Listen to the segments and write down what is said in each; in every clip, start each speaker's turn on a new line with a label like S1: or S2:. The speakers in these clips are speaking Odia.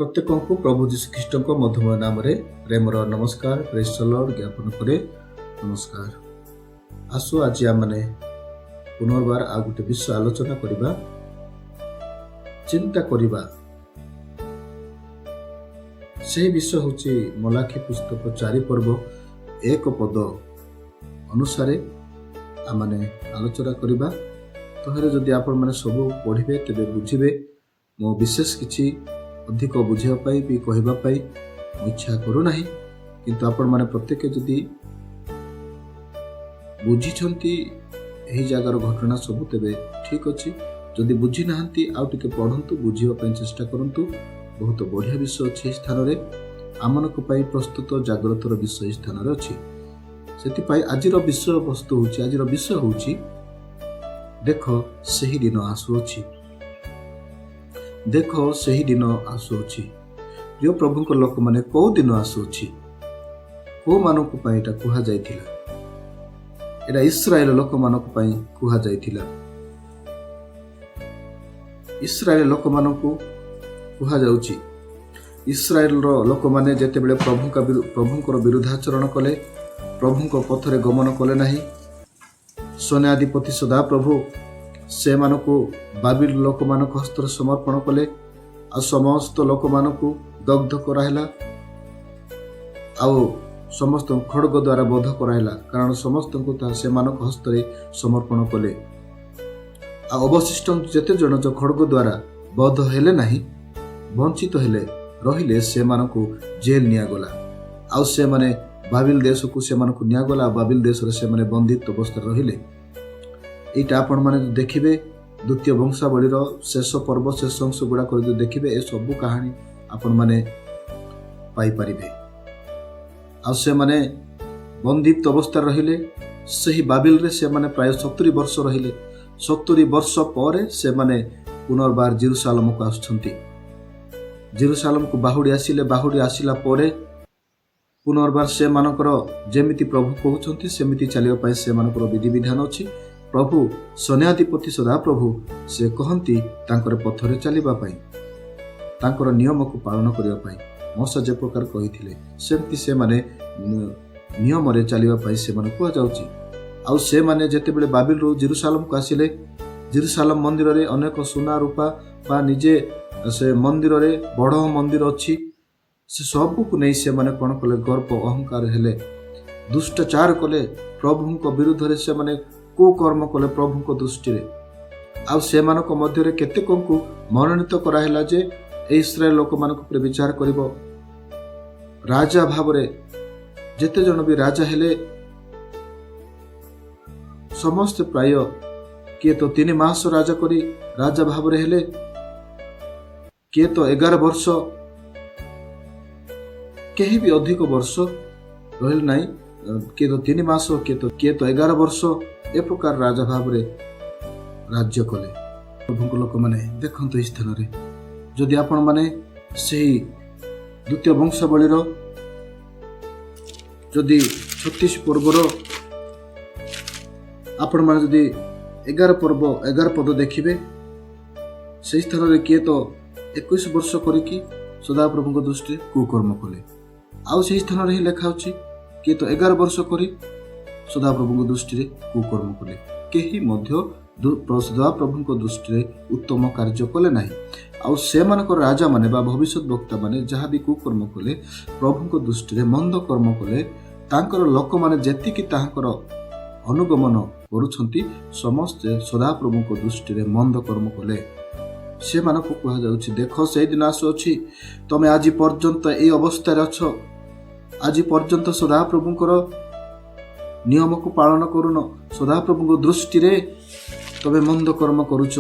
S1: ପ୍ରତ୍ୟେକଙ୍କୁ ପ୍ରଭୁ ଯୀଶୁଖ୍ରୀଷ୍ଟଙ୍କ ମଧୁମୟ ନାମରେ ପ୍ରେମର ନମସ୍କାର ପ୍ରେଜ୍ ଦ ଲର୍ଡ ଜ୍ଞାପନ କରେ। ନମସ୍କାର। ଆସୁ ଆଜି ଆମେ ପୁନର୍ବାର ଆଉ ଗୋଟେ ବିଷୟ ଆଲୋଚନା କରିବା, ଚିନ୍ତା କରିବା। ସେହି ବିଷୟ ହେଉଛି ମଲାଖୀ ପୁସ୍ତକ 4 ପର୍ବ 1 ପଦ ଅନୁସାରେ ଆମେ ଆଲୋଚନା କରିବା। ତହିଁରେ ଯଦି ଆପଣମାନେ ସବୁ ପଢ଼ିବେ ତେବେ ବୁଝିବେ। ମୁଁ ବିଶେଷ କିଛି ଅଧିକ ବୁଝିବା ପାଇଁ ବି କହିବା ପାଇଁ ଇଚ୍ଛା କରୁନାହିଁ, କିନ୍ତୁ ଆପଣମାନେ ପ୍ରତ୍ୟେକ ଯଦି ବୁଝିଛନ୍ତି ଏହି ଜାଗାର ଘଟଣା ସବୁ ତେବେ ଠିକ୍ ଅଛି। ଯଦି ବୁଝି ନାହାନ୍ତି ଆଉ ଟିକେ ପଢ଼ନ୍ତୁ, ବୁଝିବା ପାଇଁ ଚେଷ୍ଟା କରନ୍ତୁ। ବହୁତ ବଢ଼ିଆ ବିଷୟ ଅଛି ଏହି ସ୍ଥାନରେ, ଆମମାନଙ୍କ ପାଇଁ ପ୍ରସ୍ତୁତ ଜାଗ୍ରତର ବିଷୟ ଏହି ସ୍ଥାନରେ ଅଛି। ସେଥିପାଇଁ ଆଜିର ବିଷୟବସ୍ତୁ ହେଉଛି, ଆଜିର ବିଷୟ ହେଉଛି ଦେଖ ସେହି ଦିନ ଆସୁଅଛି। ଦେଖ ସେହି ଦିନ ଆସୁଅଛି। ପ୍ରିୟ ପ୍ରଭୁଙ୍କ ଲୋକମାନେ, କୋଉ ଦିନ ଆସୁଅଛି? କୋଉମାନଙ୍କ ପାଇଁ ଏଇଟା କୁହାଯାଇଥିଲା? ଏଇଟା ଇସ୍ରାଏଲ ଲୋକମାନଙ୍କ ପାଇଁ କୁହାଯାଇଥିଲା। ଇସ୍ରାଏଲ ଲୋକମାନଙ୍କୁ କୁହାଯାଉଛି, ଇସ୍ରାଏଲର ଲୋକମାନେ ଯେତେବେଳେ ପ୍ରଭୁଙ୍କର ବିରୁଦ୍ଧାଚରଣ କଲେ, ପ୍ରଭୁଙ୍କ ପଥରେ ଗମନ କଲେ ନାହିଁ, ସେନାଧିପତି ସଦାପ୍ରଭୁ ସେମାନଙ୍କୁ ବାବିଲ ଲୋକମାନଙ୍କ ହସ୍ତରେ ସମର୍ପଣ କଲେ, ଆଉ ସମସ୍ତ ଲୋକମାନଙ୍କୁ ଦଗ୍ଧ କରାହେଲା, ଆଉ ସମସ୍ତଙ୍କୁ ଖଡ଼ଗ ଦ୍ୱାରା ବଧ କରାହେଲା, କାରଣ ସମସ୍ତଙ୍କୁ ତାହା ସେମାନଙ୍କ ହସ୍ତରେ ସମର୍ପଣ କଲେ। ଆଉ ଅବଶିଷ୍ଟ ଯେତେ ଜଣ ଯୋଉ ଖଡ଼ଗ ଦ୍ୱାରା ବଧ ହେଲେ ନାହିଁ, ବଞ୍ଚିତ ହେଲେ ରହିଲେ, ସେମାନଙ୍କୁ ଜେଲ ନିଆଗଲା। ଆଉ ସେମାନେ ବାବିଲ ଦେଶକୁ ସେମାନଙ୍କୁ ନିଆଗଲା। ଆଉ ବାବିଲ ଦେଶରେ ସେମାନେ ବନ୍ଦିତ୍ୱ ଅବସ୍ଥାରେ ରହିଲେ। ଏଇଟା ଆପଣମାନେ ଦେଖିବେ ଦ୍ୱିତୀୟ ବଂଶାବଳୀର ଶେଷ ପର୍ବ, ଶେଷ ଅଂଶ ଗୁଡ଼ାକ ଯଦି ଦେଖିବେ, ଏସବୁ କାହାଣୀ ଆପଣମାନେ ପାଇପାରିବେ। ଆଉ ସେମାନେ ବନ୍ଦିତ୍ୱ ଅବସ୍ଥାରେ ରହିଲେ। ସେହି ବାବିଲରେ ସେମାନେ ପ୍ରାୟ 70 ବର୍ଷ ରହିଲେ। 70 ବର୍ଷ ପରେ ସେମାନେ ପୁନର୍ବାର ଜେରୁସାଲେମକୁ ଆସୁଛନ୍ତି। ଜେରୁସାଲେମକୁ ବାହୁଡ଼ି ଆସିଲେ। ବାହୁଡ଼ି ଆସିଲା ପରେ ପୁନର୍ବାର ସେମାନଙ୍କର ଯେମିତି ପ୍ରଭୁ କହୁଛନ୍ତି ସେମିତି ଚାଲିବା ପାଇଁ ସେମାନଙ୍କର ବିଧିବିଧାନ ଅଛି। ପ୍ରଭୁ ସେନାଧିପତି ସଦାପ୍ରଭୁ ସେ କହନ୍ତି ତାଙ୍କର ପଥରେ ଚାଲିବା ପାଇଁ, ତାଙ୍କର ନିୟମକୁ ପାଳନ କରିବା ପାଇଁ। ମୋଶେ ଯେ ପ୍ରକାର କହିଥିଲେ ସେମିତି ସେମାନେ ନିୟମରେ ଚାଲିବା ପାଇଁ ସେମାନଙ୍କୁ କୁହାଯାଉଛି। ଆଉ ସେମାନେ ଯେତେବେଳେ ବାବିଲରୁ ଜେରୁସାଲେମକୁ ଆସିଲେ, ଜେରୁସାଲେମ ମନ୍ଦିରରେ ଅନେକ ସୁନା ରୂପା ବା ନିଜେ ସେ ମନ୍ଦିରରେ ବଡ଼ ମନ୍ଦିର ଅଛି, ସେ ସବୁକୁ ନେଇ ସେମାନେ କ'ଣ କଲେ? ଗର୍ବ ଅହଙ୍କାର ହେଲେ, ଦୁଷ୍ଟାଚାର କଲେ, ପ୍ରଭୁଙ୍କ ବିରୁଦ୍ଧରେ ସେମାନେ କୁକର୍ମ କଲେ ପ୍ରଭୁଙ୍କ ଦୃଷ୍ଟିରେ। ଆଉ ସେମାନଙ୍କ ମଧ୍ୟରେ କେତେକଙ୍କୁ ମନୋନୀତ କରାହେଲା ଯେ ଇସ୍ରାଏଲ ଲୋକମାନଙ୍କ ଉପରେ ବିଚାର କରିବ। ରାଜା ଭାବରେ ଯେତେ ଜଣ ବି ରାଜା ହେଲେ, ସମସ୍ତେ ପ୍ରାୟ କିଏ ତ 3 ମାସ ରାଜା କରି ରାଜା ଭାବରେ ହେଲେ, କିଏ ତ 11 ବର୍ଷ, କେହି ବି ଅଧିକ ବର୍ଷ ରହିଲେ ନାହିଁ। କିଏ ତ 3 ମାସ, କିଏ ତ 11 ବର୍ଷ ଏ ପ୍ରକାର ରାଜା ଭାବରେ ରାଜ୍ୟ କଲେ। ପ୍ରଭୁଙ୍କ ଲୋକମାନେ ଦେଖନ୍ତୁ ଏହି ସ୍ଥାନରେ, ଯଦି ଆପଣମାନେ ସେହି ଦ୍ୱିତୀୟ ବଂଶାବଳୀର ଯଦି 36 ପର୍ବର ଆପଣମାନେ ଯଦି 11 ପଦ ଦେଖିବେ, ସେହି ସ୍ଥାନରେ କିଏ ତ 21 ବର୍ଷ କରିକି ସଦାପ୍ରଭୁଙ୍କ ଦୃଷ୍ଟିରେ କୁକର୍ମ କଲେ। ଆଉ ସେହି ସ୍ଥାନରେ ହିଁ ଲେଖା ଅଛି, କିଏ ତ 11 ବର୍ଷ କରି ସଦାପ୍ରଭୁଙ୍କ ଦୃଷ୍ଟିରେ କୁକର୍ମ କଲେ। କେହି ମଧ୍ୟ ସଦାପ୍ରଭୁଙ୍କ ଦୃଷ୍ଟିରେ ଉତ୍ତମ କାର୍ଯ୍ୟ କଲେ ନାହିଁ। ଆଉ ସେମାନଙ୍କର ରାଜାମାନେ ବା ଭବିଷ୍ୟତ ବକ୍ତାମାନେ ଯାହା ବି କୁକର୍ମ କଲେ, ପ୍ରଭୁଙ୍କ ଦୃଷ୍ଟିରେ ମନ୍ଦ କର୍ମ କଲେ, ତାଙ୍କର ଲୋକମାନେ ଯେତିକି ତାହାଙ୍କର ଅନୁଗମନ କରୁଛନ୍ତି, ସମସ୍ତେ ସଦାପ୍ରଭୁଙ୍କ ଦୃଷ୍ଟିରେ ମନ୍ଦ କର୍ମ କଲେ। ସେମାନଙ୍କୁ କୁହାଯାଉଛି, ଦେଖ ସେଇଦିନ ଆସୁଅଛି, ତମେ ଆଜି ପର୍ଯ୍ୟନ୍ତ ଏଇ ଅବସ୍ଥାରେ ଅଛ। ଆଜି ପର୍ଯ୍ୟନ୍ତ ସଦାପ୍ରଭୁଙ୍କର ନିୟମକୁ ପାଳନ କରୁନ। ସଦାପ୍ରଭୁଙ୍କ ଦୃଷ୍ଟିରେ ତମେ ମନ୍ଦ କର୍ମ କରୁଛ,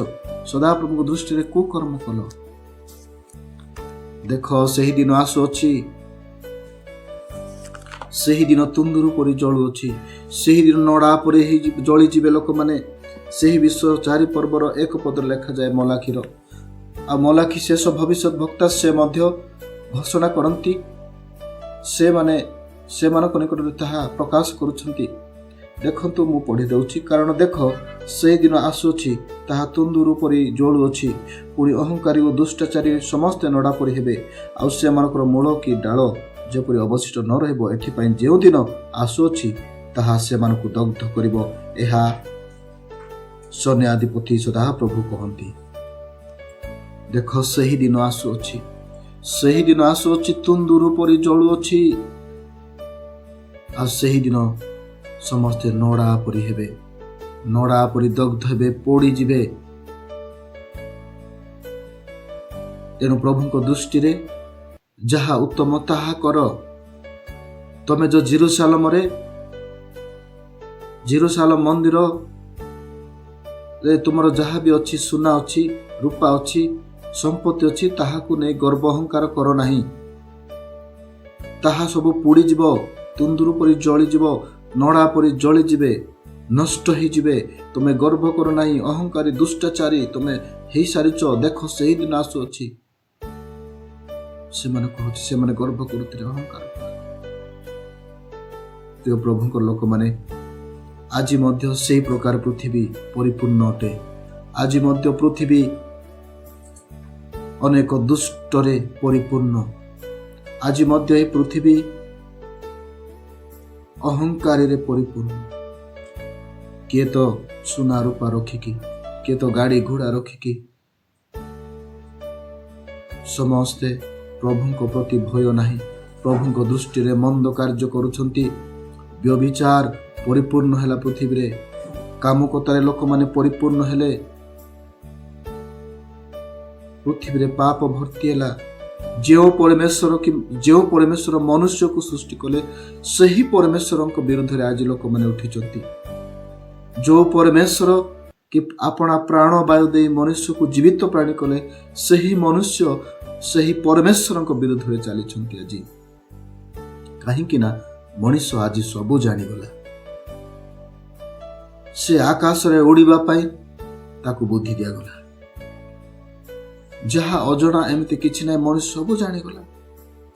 S1: ସଦାପ୍ରଭୁଙ୍କ ଦୃଷ୍ଟିରେ କୁକର୍ମ କଲ। ଦେଖ ସେହି ଦିନ ଆସୁଅଛି, ସେହି ଦିନ ତୁନ୍ଦୁରୁ ପରି ଜଳୁଅଛି। ସେହି ଦିନ ନଡ଼ା ପରି ଜଳିଯିବେ ଲୋକମାନେ। ସେହି ବିଷୟ 4 ପର୍ବର 1 ପଦରେ ଲେଖାଯାଏ ମଲାଖୀର। ଆଉ ମଲାଖୀ ଶେଷ ଭବିଷ୍ୟତ ବକ୍ତା, ସେ ମଧ୍ୟ ଘୋଷଣା କରନ୍ତି, ସେମାନେ ସେମାନଙ୍କ ନିକଟରେ ତାହା ପ୍ରକାଶ କରୁଛନ୍ତି। ଦେଖନ୍ତୁ, ମୁଁ ପଢ଼ି ଦେଉଛି, କାରଣ ଦେଖ ସେହି ଦିନ ଆସୁଅଛି, ତାହା ତୁନ୍ଦୁରୁ ପରି ଜଳୁଅଛି। ପୁଣି ଅହଙ୍କାରୀ ଓ ଦୁଷ୍ଟାଚାରୀ ସମସ୍ତେ ନଡ଼ା ପରି ହେବେ, ଆଉ ସେମାନଙ୍କର ମୂଳ କି ଡାଳ ଯେପରି ଅବଶିଷ୍ଟ ନ ରହିବ। ଏଥିପାଇଁ ଯେଉଁ ଦିନ ଆସୁଅଛି ତାହା ସେମାନଙ୍କୁ ଦଗ୍ଧ କରିବ। ଏହା ସୈନ୍ୟାଧିପତି ସଦାପ୍ରଭୁ କହନ୍ତି। ଦେଖ, ସେହି ଦିନ ଆସୁଅଛି, ସେହି ଦିନ ଆସୁଅଛି, ତୁନ୍ଦୁରୁ ପରି ଜଳୁଅଛି, ଆଉ ସେହି ଦିନ ସମସ୍ତେ ନଡ଼ା ପରି ହେବେ, ନଡ଼ା ପରି ଦଗ୍ଧ ହେବେ, ପୋଡ଼ିଯିବେ। ତେଣୁ ପ୍ରଭୁଙ୍କ ଦୃଷ୍ଟିରେ ଯାହା ଉତ୍ତମ ତାହା କର। ତମେ ଯୋଉ ଜେରୁସାଲେମ ମନ୍ଦିରରେ ତୁମର ଯାହା ବି ଅଛି, ସୁନା ଅଛି, ରୂପା ଅଛି, ସମ୍ପତ୍ତି ଅଛି, ତାହାକୁ ନେଇ ଗର୍ବ ଅହଙ୍କାର କର ନାହିଁ। ତାହା ସବୁ ପୋଡ଼ିଯିବ, ତୁନ୍ଦୁରୁ ପରି ଜଳିଯିବ, ନଡ଼ା ପରି ଜଳିଯିବେ, ନଷ୍ଟ ହେଇଯିବେ। ତୁମେ ଗର୍ବ କର ନାହିଁ, ଅହଙ୍କାରୀ ଦୁଷ୍ଟାଚାରୀ ତୁମେ ହେଇସାରିଛ। ଦେଖ, ସେହି ଦିନ ଆସୁଅଛି। ସେମାନେ କହୁଛି, ସେମାନେ ଗର୍ବ କରୁଥିଲେ, ଅହଙ୍କାର। ପ୍ରିୟ ପ୍ରଭୁଙ୍କର ଲୋକମାନେ, ଆଜି ମଧ୍ୟ ସେହି ପ୍ରକାର ପୃଥିବୀ ପରିପୂର୍ଣ୍ଣ ଅଟେ। ଆଜି ମଧ୍ୟ ପୃଥିବୀ ଅନେକ ଦୁଷ୍ଟରେ ପରିପୂର୍ଣ୍ଣ। ଆଜି ମଧ୍ୟ ଏହି ପୃଥିବୀ ଅହଙ୍କାରରେ ପରିପୂର୍ଣ୍ଣ। କିଏ ତ ସୁନା ରୂପା ରଖିକି, କିଏ ତ ଗାଡ଼ି ଘୋଡ଼ା ରଖିକି ସମସ୍ତେ ପ୍ରଭୁଙ୍କ ପ୍ରତି ଭୟ ନାହିଁ, ପ୍ରଭୁଙ୍କ ଦୃଷ୍ଟିରେ ମନ୍ଦ କାର୍ଯ୍ୟ କରୁଛନ୍ତି। ବ୍ୟଭିଚାର ପରିପୂର୍ଣ୍ଣ ହେଲା ପୃଥିବୀରେ, କାମକତାରେ ଲୋକମାନେ ପରିପୂର୍ଣ୍ଣ ହେଲେ, ପୃଥିବୀରେ ପାପ ଭର୍ତ୍ତି ହେଲା। ଯେଉଁ ପରମେଶ୍ୱର ମନୁଷ୍ୟକୁ ସୃଷ୍ଟି କଲେ, ସେହି ପରମେଶ୍ୱରଙ୍କ ବିରୁଦ୍ଧରେ ଆଜି ଲୋକମାନେ ଉଠିଛନ୍ତି। ଯେଉଁ ପରମେଶ୍ୱର କି ଆପଣା ପ୍ରାଣ ବାୟୁ ଦେଇ ମନୁଷ୍ୟକୁ ଜୀବିତ ପ୍ରାଣୀ କଲେ, ସେହି ମନୁଷ୍ୟ ସେହି ପରମେଶ୍ୱରଙ୍କ ବିରୁଦ୍ଧରେ ଚାଲିଛନ୍ତି ଆଜି। କାହିଁକି ନା ମଣିଷ ଆଜି ସବୁ ଜାଣିଗଲା। ସେ ଆକାଶରେ ଉଡ଼ିବା ପାଇଁ ତାକୁ ବୁଦ୍ଧି ଦିଆଗଲା। ଯାହା ଅଜଣା ଏମିତି କିଛି ନାହିଁ, ମଣିଷ ସବୁ ଜାଣିଗଲା।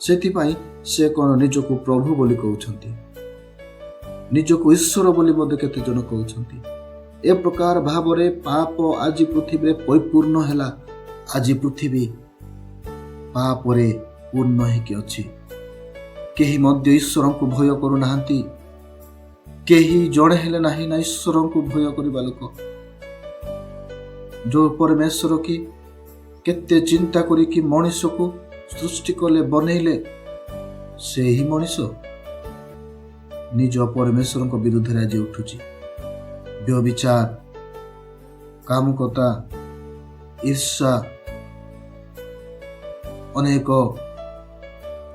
S1: ସେଥିପାଇଁ ସେ କ'ଣ ନିଜକୁ ପ୍ରଭୁ ବୋଲି କହୁଛନ୍ତି, ନିଜକୁ ଈଶ୍ୱର ବୋଲି ମଧ୍ୟ କେତେ ଜଣ କହୁଛନ୍ତି। ଏ ପ୍ରକାର ଭାବରେ ପାପ ଆଜି ପୃଥିବୀରେ ପରିପୂର୍ଣ୍ଣ ହେଲା। ଆଜି ପୃଥିବୀ ପାପରେ ପୂର୍ଣ୍ଣ ହେଇକି ଅଛି। କେହି ମଧ୍ୟ ଈଶ୍ୱରଙ୍କୁ ଭୟ କରୁନାହାନ୍ତି। କେହି ଜଣେ ହେଲେ ନାହିଁ ନା ଈଶ୍ୱରଙ୍କୁ ଭୟ କରିବା ଲୋକ। ଯେଉଁ ପରମେଶ୍ୱର କି କେତେ ଚିନ୍ତା କରିକି ମଣିଷକୁ ସୃଷ୍ଟି କଲେ, ବନେଇଲେ, ସେହି ମଣିଷ ନିଜ ପରମେଶ୍ୱରଙ୍କ ବିରୁଦ୍ଧରେ ଆଜି ଉଠୁଛି। ବ୍ୟଭିଚାର, କାମୁକତା, ଈର୍ଷା, ଅନେକ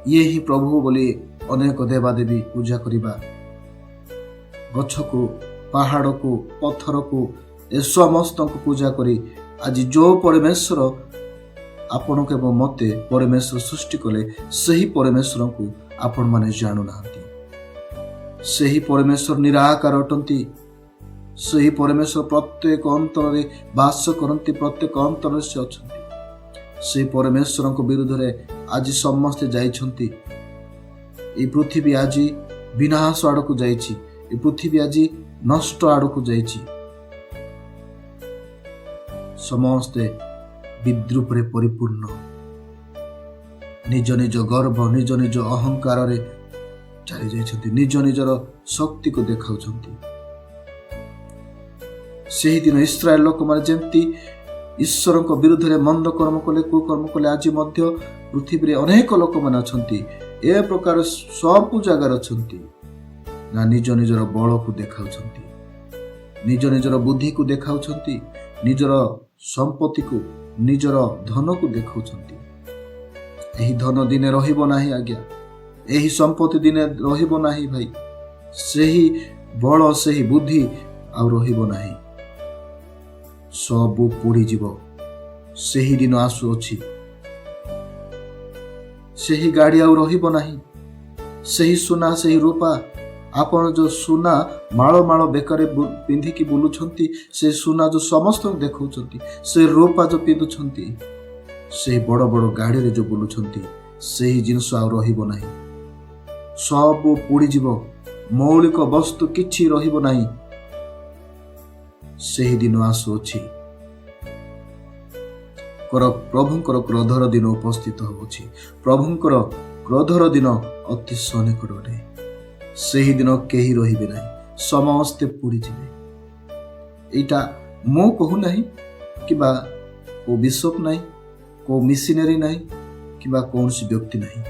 S1: ଇଏ ହିଁ ପ୍ରଭୁ ବୋଲି ଅନେକ ଦେବାଦେବୀ ପୂଜା କରିବା, ଗଛକୁ, ପାହାଡ଼କୁ, ପଥରକୁ, ଏ ସମସ୍ତଙ୍କୁ ପୂଜା କରି ଆଜି ଯେଉଁ ପରମେଶ୍ୱର ଆପଣଙ୍କୁ ଏବଂ ମୋତେ ପରମେଶ୍ୱର ସୃଷ୍ଟି କଲେ, ସେହି ପରମେଶ୍ୱରଙ୍କୁ ଆପଣମାନେ ଜାଣୁନାହାନ୍ତି। ସେହି ପରମେଶ୍ୱର ନିରାକାର ଅଟନ୍ତି। ସେହି ପରମେଶ୍ୱର ପ୍ରତ୍ୟେକ ଅନ୍ତରରେ ବାସ କରନ୍ତି, ପ୍ରତ୍ୟେକ ଅନ୍ତରରେ ସେ ଅଛନ୍ତି। ସେହି ପରମେଶ୍ୱରଙ୍କ ବିରୁଦ୍ଧରେ ଆଜି ସମସ୍ତେ ଯାଇଛନ୍ତି। ଏହି ପୃଥିବୀ ଆଜି ବିନାଶ ଆଡ଼କୁ ଯାଇଛି। ଏ ପୃଥିବୀ ଆଜି ନଷ୍ଟ ଆଡ଼କୁ ଯାଇଛି। ସମସ୍ତେ ବିଦ୍ରୂପରେ ପରିପୂର୍ଣ୍ଣ। ନିଜ ନିଜ ଗର୍ବ, ନିଜ ନିଜ ଅହଙ୍କାରରେ ଚାଲି ଯାଇଛନ୍ତି। ନିଜ ନିଜର ଶକ୍ତିକୁ ଦେଖାଉଛନ୍ତି। ସେହିଦିନ ଇସ୍ରାଏଲ ଲୋକମାନେ ଯେମିତି ଈଶ୍ୱରଙ୍କ ବିରୁଦ୍ଧରେ ମନ୍ଦ କର୍ମ କଲେ, କୁକର୍ମ କଲେ, ଆଜି ମଧ୍ୟ ପୃଥିବୀରେ ଅନେକ ଲୋକମାନେ ଅଛନ୍ତି। ଏ ପ୍ରକାର ସବୁ ଜାଗାରେ ଅଛନ୍ତି ନା ନିଜ ନିଜର ବଳକୁ ଦେଖାଉଛନ୍ତି, ନିଜ ନିଜର ବୁଦ୍ଧିକୁ ଦେଖାଉଛନ୍ତି, ନିଜର ସମ୍ପତ୍ତିକୁ, ନିଜର ଧନକୁ ଦେଖାଉଛନ୍ତି। ଏହି ଧନ ଦିନେ ରହିବ ନାହିଁ ଆଜ୍ଞା, ଏହି ସମ୍ପତ୍ତି ଦିନେ ରହିବ ନାହିଁ ଭାଇ। ସେହି ବଳ, ସେହି ବୁଦ୍ଧି ଆଉ ରହିବ ନାହିଁ, ସବୁ ପୋଡ଼ିଯିବ। ସେହି ଦିନ ଆସୁଅଛି। ସେହି ଗାଡ଼ି ଆଉ ରହିବ ନାହିଁ। ସେହି ସୁନା, ସେହି ରୂପା, ଆପଣ ଯେଉଁ ସୁନା ମାଳ ମାଳ ବେକରେ ପିନ୍ଧିକି ବୁଲୁଛନ୍ତି, ସେ ସୁନା ଯେଉଁ ସମସ୍ତଙ୍କୁ ଦେଖାଉଛନ୍ତି, ସେ ରୂପା ଯେଉଁ ପିନ୍ଧୁଛନ୍ତି, ସେହି ବଡ଼ ବଡ଼ ଗାଡ଼ିରେ ଯେଉଁ ବୁଲୁଛନ୍ତି, ସେହି ଜିନିଷ ଆଉ ରହିବ ନାହିଁ। ସବୁ ପୋଡ଼ିଯିବ। ମୌଳିକ ବସ୍ତୁ କିଛି ରହିବ ନାହିଁ। ସେହି ଦିନ ଆସୁଅଛି। ପ୍ରଭୁଙ୍କର କ୍ରୋଧର ଦିନ ଉପସ୍ଥିତ ହେଉଛି। ପ୍ରଭୁଙ୍କର କ୍ରୋଧର ଦିନ ଅତି ସନ୍ନିକଟରେ। ସେହି ଦିନ କେହି ରହିବେ ନାହିଁ, ସମସ୍ତେ ପୋଡ଼ିଯିବେ। ଏଇଟା ମୁଁ କହୁନାହିଁ, କିମ୍ବା କେଉଁ ବିଶପ ନାହିଁ, କେଉଁ ମିଶନାରୀ ନାହିଁ, କିମ୍ବା କୌଣସି ବ୍ୟକ୍ତି ନାହିଁ।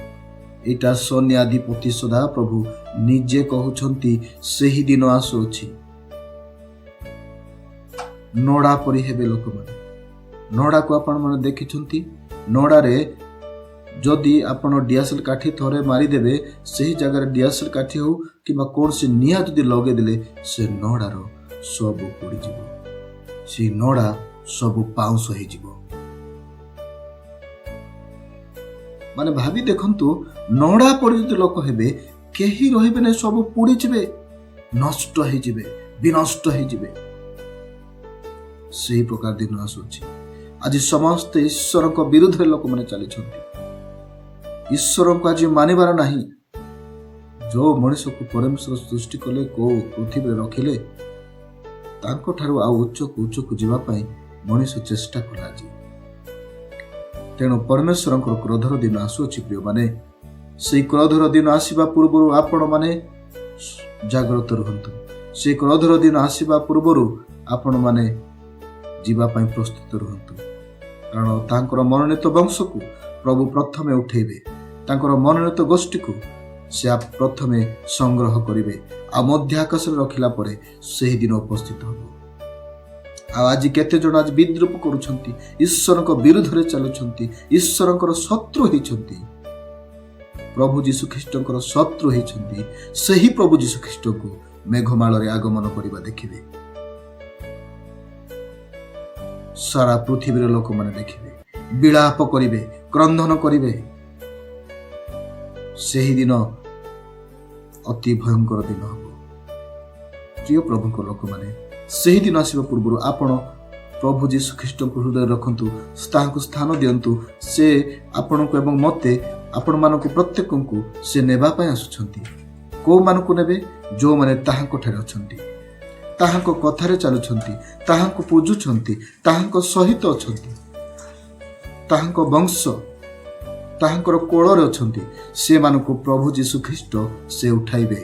S1: ଏଇଟା ସୈନ୍ୟାଧିପତି ସଦାପ୍ରଭୁ ନିଜେ କହୁଛନ୍ତି, ସେହି ଦିନ ଆସୁଅଛି। ନଡ଼ା ପରି ହେବେ ଲୋକମାନେ। ନଡ଼ାକୁ ଆପଣମାନେ ଦେଖିଛନ୍ତି? ନଡ଼ାରେ ଯଦି ଆପଣ ଡିଆସିଲ୍ କାଠି ଥରେ ମାରିଦେବେ, ସେହି ଜାଗାରେ ଡିଆସିଲ୍ କାଠି ହେଉ କିମ୍ବା କୌଣସି ନିଆଁ ଯଦି ଲଗେଇଦେଲେ, ସେ ନଡ଼ାର ସବୁ ପୋଡ଼ିଯିବ। ସେ ନଡ଼ା ସବୁ ପାଉଁଶ ହେଇଯିବ। ମାନେ ଭାବି ଦେଖନ୍ତୁ, ନଡ଼ା ପରି ଯଦି ଲୋକ ହେବେ, କେହି ରହିବେ ନାହିଁ, ସବୁ ପୋଡ଼ିଯିବେ, ନଷ୍ଟ ହେଇଯିବେ, ବିନଷ୍ଟ ହେଇଯିବେ। ସେହି ପ୍ରକାର ଦିନ ଆସୁଛି। ଆଜି ସମସ୍ତେ ଈଶ୍ୱରଙ୍କ ବିରୁଦ୍ଧରେ ଲୋକମାନେ ଚାଲିଛନ୍ତି। ଈଶ୍ୱରଙ୍କୁ ଆଜି ମାନିବାର ନାହିଁ। ଯେଉଁ ମଣିଷକୁ ପରମେଶ୍ୱର ସୃଷ୍ଟି କଲେ, କେଉଁ ପୃଥିବୀରେ ରଖିଲେ, ତାଙ୍କଠାରୁ ଆଉ ଉଚ୍ଚକୁ ଯିବା ପାଇଁ ମଣିଷ ଚେଷ୍ଟା କଲା ଆଜି। ତେଣୁ ପରମେଶ୍ୱରଙ୍କର କ୍ରୋଧର ଦିନ ଆସୁଅଛି ପ୍ରିୟମାନେ। ସେହି କ୍ରୋଧର ଦିନ ଆସିବା ପୂର୍ବରୁ ଆପଣମାନେ ଜାଗ୍ରତ ରୁହନ୍ତୁ। ସେହି କ୍ରୋଧର ଦିନ ଆସିବା ପୂର୍ବରୁ ଆପଣମାନେ ଯିବା ପାଇଁ ପ୍ରସ୍ତୁତ ରୁହନ୍ତୁ। କାରଣ ତାଙ୍କର ମନୋନୀତ ବଂଶକୁ ପ୍ରଭୁ ପ୍ରଥମେ ଉଠେଇବେ। ତାଙ୍କର ମନୋନୀତ ଗୋଷ୍ଠୀକୁ ସେ ପ୍ରଥମେ ସଂଗ୍ରହ କରିବେ, ଆଉ ମଧ୍ୟ ଆକାଶରେ ରଖିଲା ପରେ ସେହି ଦିନ ଉପସ୍ଥିତ ହେବ। ଆଉ ଆଜି କେତେ ଜଣ ଆଜି ବିଦ୍ରୂପ କରୁଛନ୍ତି, ଈଶ୍ୱରଙ୍କ ବିରୁଦ୍ଧରେ ଚାଲୁଛନ୍ତି, ଈଶ୍ୱରଙ୍କର ଶତ୍ରୁ ହେଇଛନ୍ତି, ପ୍ରଭୁ ଯୀଶୁଖ୍ରୀଷ୍ଟଙ୍କର ଶତ୍ରୁ ହେଇଛନ୍ତି। ସେହି ପ୍ରଭୁ ଯୀଶୁଖ୍ରୀଷ୍ଟଙ୍କୁ ମେଘମାଳରେ ଆଗମନ କରିବା ଦେଖିବେ। ସାରା ପୃଥିବୀର ଲୋକମାନେ ଦେଖିବେ, ବିଳାପ କରିବେ, କ୍ରନ୍ଦନ କରିବେ। ସେହି ଦିନ ଅତି ଭୟଙ୍କର ଦିନ ହେବ। ପ୍ରିୟ ପ୍ରଭୁଙ୍କ ଲୋକମାନେ, ସେହି ଦିନ ଆସିବା ପୂର୍ବରୁ ଆପଣ ପ୍ରଭୁ ଯୀଶୁଖ୍ରୀଷ୍ଟଙ୍କୁ ହୃଦୟରେ ରଖନ୍ତୁ, ତାହାଙ୍କୁ ସ୍ଥାନ ଦିଅନ୍ତୁ। ସେ ଆପଣଙ୍କୁ ଏବଂ ମୋତେ, ଆପଣମାନଙ୍କୁ ପ୍ରତ୍ୟେକଙ୍କୁ ସେ ନେବା ପାଇଁ ଆସୁଛନ୍ତି। କେଉଁମାନଙ୍କୁ ନେବେ? ଯେଉଁମାନେ ତାହାଙ୍କଠାରେ ଅଛନ୍ତି, ତାହାଙ୍କ କଥାରେ ଚାଲୁଛନ୍ତି, ତାହାଙ୍କୁ ପୂଜୁଛନ୍ତି, ତାହାଙ୍କ ସହିତ ଅଛନ୍ତି, ତାହାଙ୍କ ବଂଶ ତାହାଙ୍କର କୋଳରେ ଅଛନ୍ତି। ସେମାନଙ୍କୁ ପ୍ରଭୁ ଯୀଶୁଖ୍ରୀଷ୍ଟ ସେ ଉଠାଇବେ।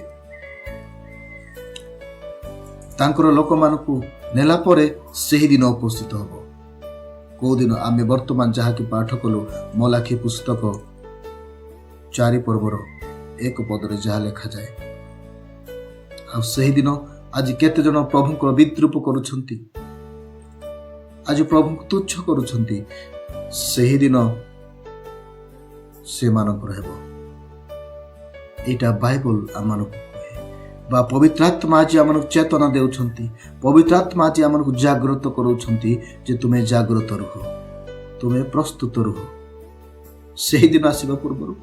S1: ତାଙ୍କର ଲୋକମାନଙ୍କୁ ନେଲା ପରେ ସେହି ଦିନ ଉପସ୍ଥିତ ହେବ। କେଉଁ ଦିନ? ଆମେ ବର୍ତ୍ତମାନ ଯାହାକି ପାଠ କଲୁ, ମଲାଖୀ ପୁସ୍ତକ 4 ପର୍ବର 1 ପଦରେ ଯାହା ଲେଖାଯାଏ। ଆଉ ସେହି ଦିନ ଆଜି କେତେ ଜଣ ପ୍ରଭୁଙ୍କର ବିଦ୍ରୂପ କରୁଛନ୍ତି, ଆଜି ପ୍ରଭୁଙ୍କୁ ତୁଚ୍ଛ କରୁଛନ୍ତି। ସେହି ଦିନ ସେମାନଙ୍କର ହେବ। ଏଇଟା ବାଇବଲ ଆମମାନଙ୍କୁ କୁହେ, ବା ପବିତ୍ର ଆତ୍ମା ଆଜି ଆମମାନଙ୍କୁ ଚେତନା ଦେଉଛନ୍ତି। ପବିତ୍ର ଆତ୍ମା ଆଜି ଆମମାନଙ୍କୁ ଜାଗ୍ରତ କରାଉଛନ୍ତି ଯେ ତୁମେ ଜାଗ୍ରତ ରୁହ, ତୁମେ ପ୍ରସ୍ତୁତ ରୁହ। ସେହି ଦିନ ଆସିବା ପୂର୍ବରୁ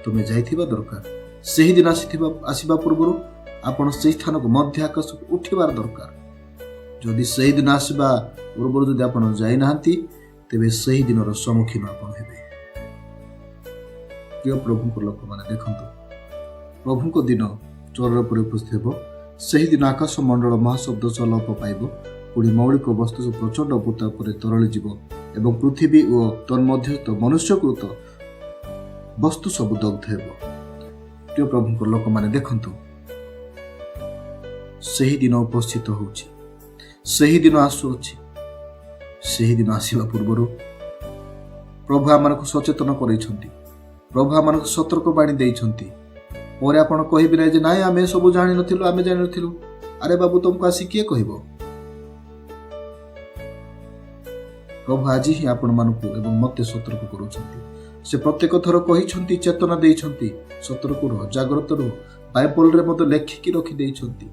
S1: ତୁମେ ଯାଇଥିବା ଦରକାର। ସେହି ଦିନ ଆସିବା ପୂର୍ବରୁ ଆପଣ ସେହି ସ୍ଥାନକୁ ମଧ୍ୟ ଆକାଶକୁ ଉଠିବାର ଦରକାର। ଯଦି ସେହି ଦିନ ଆସିବା ପୂର୍ବରୁ ଯଦି ଆପଣ ଯାଇନାହାନ୍ତି, ତେବେ ସେହି ଦିନର ସମ୍ମୁଖୀନ ଆପଣ ହେବେ। ପ୍ରିୟ ପ୍ରଭୁଙ୍କ ଲୋକମାନେ ଦେଖନ୍ତୁ, ପ୍ରଭୁଙ୍କ ଦିନ ଚୋରର ଉପରେ ଉପସ୍ଥିତ ହେବ। ସେହି ଦିନ ଆକାଶ ମଣ୍ଡଳ ମହାଶବ୍ଦ ସହ ଲୋପ ପାଇବ। ପୁଣି ମୌଳିକ ବସ୍ତୁ ପ୍ରଚଣ୍ଡ ଭୂତ ଉପରେ ତରଳିଯିବ ଏବଂ ପୃଥିବୀ ଓ ତନ୍ମଧ୍ୟସ୍ଥ ମନୁଷ୍ୟକୃତ ବସ୍ତୁ ସବୁ ଦଗ୍ଧ ହେବ। ପ୍ରିୟ ପ୍ରଭୁଙ୍କ ଲୋକମାନେ ଦେଖନ୍ତୁ, ସେହି ଦିନ ଉପସ୍ଥିତ ହେଉଛି, ସେହି ଦିନ ଆସୁଅଛି। ସେହି ଦିନ ଆସିବା ପୂର୍ବରୁ ପ୍ରଭୁ ଆମମାନଙ୍କୁ ସଚେତନ କରାଇଛନ୍ତି, ପ୍ରଭୁ ଆମମାନଙ୍କୁ ସତର୍କ ବାଣୀ ଦେଇଛନ୍ତି। ପରେ ଆପଣ କହିବେ ନାହିଁ ଯେ ନାଇଁ ଆମେ ସବୁ ଜାଣିନଥିଲୁ, ଆମେ ଜାଣିନଥିଲୁ। ଆରେ ବାବୁ, ତୁମକୁ ଆସି କିଏ କହିବ? ପ୍ରଭୁ ଆଜି ହିଁ ଆପଣମାନଙ୍କୁ ଏବଂ ମୋତେ ସତର୍କ କରୁଛନ୍ତି। ସେ ପ୍ରତ୍ୟେକ ଥର କହିଛନ୍ତି, ଚେତନା ଦେଇଛନ୍ତି, ସତର୍କ ରୁହ, ଜାଗ୍ରତ ରୁହ। ବାଇବଲରେ ମଧ୍ୟ ଲେଖିକି ରଖିଦେଇଛନ୍ତି,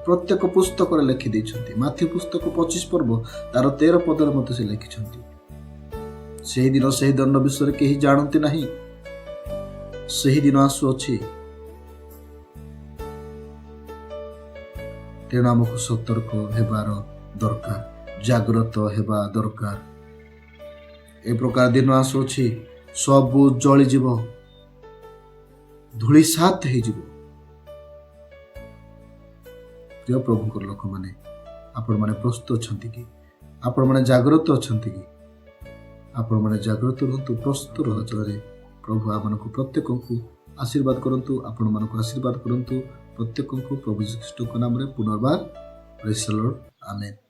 S1: ପ୍ରତ୍ୟେକ ପୁସ୍ତକରେ ଲେଖିଦେଇଛନ୍ତି। ମାଥ୍ୟୁ ପୁସ୍ତକ 25 ପର୍ବ ତାର 13 ପଦରେ ମଧ୍ୟ ସେ ଲେଖିଛନ୍ତି। ସେହି ଦିନ ସେହି ଦଣ୍ଡ ବିଷୟରେ କେହି ଜାଣନ୍ତି ନାହିଁ। ସେହି ଦିନ ଆସୁଅଛି। ତେଣୁ ଆମକୁ ସତର୍କ ହେବାର ଦରକାର, ଜାଗ୍ରତ ହେବା ଦରକାର। ଏ ପ୍ରକାର ଦିନ ଆସୁଅଛି, ସବୁ ଜଳିଯିବ, ଧୂଳିସାତ୍ ହେଇଯିବ। ପ୍ରିୟ ପ୍ରଭୁଙ୍କର ଲୋକମାନେ, ଆପଣମାନେ ପ୍ରସ୍ତୁତ ଅଛନ୍ତି କି? ଆପଣମାନେ ଜାଗ୍ରତ ଅଛନ୍ତି କି? ଆପଣମାନେ ଜାଗ୍ରତ ରୁହନ୍ତୁ, ପ୍ରସ୍ତୁତ ରହ ଜୟରେ। ପ୍ରଭୁ ଆମମାନଙ୍କୁ ପ୍ରତ୍ୟେକଙ୍କୁ ଆଶୀର୍ବାଦ କରନ୍ତୁ, ଆପଣମାନଙ୍କୁ ଆଶୀର୍ବାଦ କରନ୍ତୁ ପ୍ରତ୍ୟେକଙ୍କୁ ପ୍ରଭୁ ଯୀଶୁ ଖ୍ରୀଷ୍ଟଙ୍କ ନାମରେ ପୁନର୍ବାର ପ୍ରେଜ୍ ଦ ଲର୍ଡ, ଆମେନ୍।